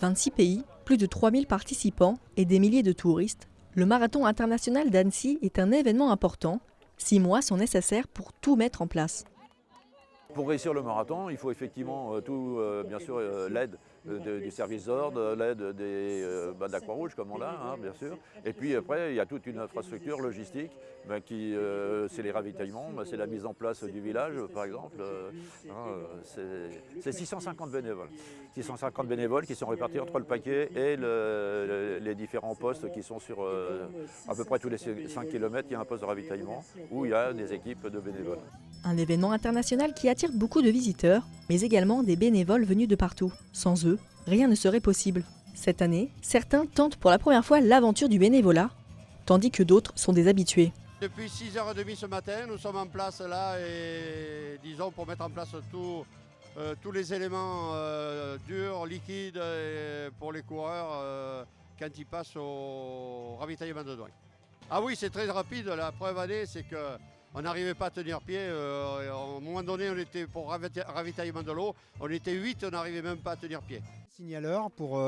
26 pays, plus de 3000 participants et des milliers de touristes, le Marathon international d'Annecy est un événement important. 6 mois sont nécessaires pour tout mettre en place. Pour réussir le marathon, il faut effectivement bien sûr l'aide du service d'ordre, l'aide de la Croix-Rouge comme on l'a, bien sûr. Et puis après, il y a toute une infrastructure logistique c'est les ravitaillements, c'est la mise en place du village par exemple. C'est 650 bénévoles. 650 bénévoles qui sont répartis entre le paquet et les différents postes qui sont sur à peu près tous les 5 km, il y a un poste de ravitaillement où il y a des équipes de bénévoles. Un événement international qui attire beaucoup de visiteurs, mais également des bénévoles venus de partout. Sans eux, rien ne serait possible. Cette année, certains tentent pour la première fois l'aventure du bénévolat, tandis que d'autres sont des habitués. Depuis 6h30 ce matin, nous sommes en place là et disons pour mettre en place tous les éléments durs, liquides pour les coureurs quand ils passent au ravitaillement de douane. Ah oui, c'est très rapide. La preuve année, c'est qu'on n'arrivait pas à tenir pied. À un moment donné, on était pour ravitaillement de l'eau, on était 8, on n'arrivait même pas à tenir pied. Signaleur pour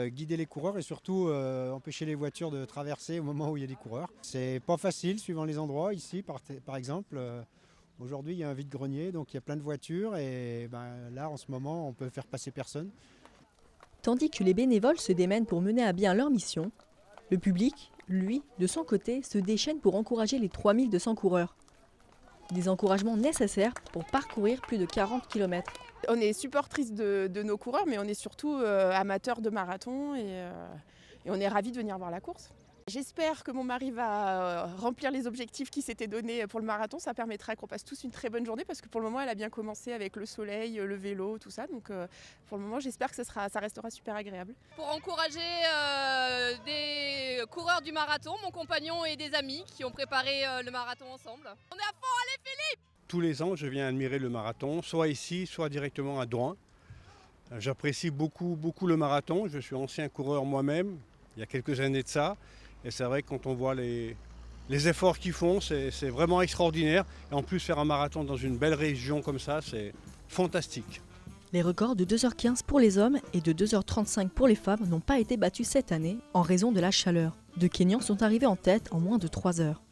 guider les coureurs et surtout empêcher les voitures de traverser au moment où il y a des coureurs. C'est pas facile suivant les endroits. Ici, par exemple, aujourd'hui il y a un vide-grenier, donc il y a plein de voitures et là en ce moment on peut faire passer personne. Tandis que les bénévoles se démènent pour mener à bien leur mission, le public, lui, de son côté, se déchaîne pour encourager les 3200 coureurs. Des encouragements nécessaires pour parcourir plus de 40 km. On est supportrices de nos coureurs, mais on est surtout amateurs de marathon et on est ravis de venir voir la course. J'espère que mon mari va remplir les objectifs qu'il s'était donnés pour le marathon. Ça permettra qu'on passe tous une très bonne journée parce que pour le moment, elle a bien commencé avec le soleil, le vélo, tout ça. Donc pour le moment, j'espère que ça restera super agréable. Pour encourager des coureurs du marathon, mon compagnon et des amis qui ont préparé le marathon ensemble. On est à fond, allez Philippe! Tous les ans, je viens admirer le marathon, soit ici, soit directement à Drouin. J'apprécie beaucoup le marathon. Je suis ancien coureur moi-même, il y a quelques années de ça. Et c'est vrai que quand on voit les efforts qu'ils font, c'est vraiment extraordinaire. Et en plus, faire un marathon dans une belle région comme ça, c'est fantastique. Les records de 2h15 pour les hommes et de 2h35 pour les femmes n'ont pas été battus cette année en raison de la chaleur. Deux Kenyans sont arrivés en tête en moins de 3 heures.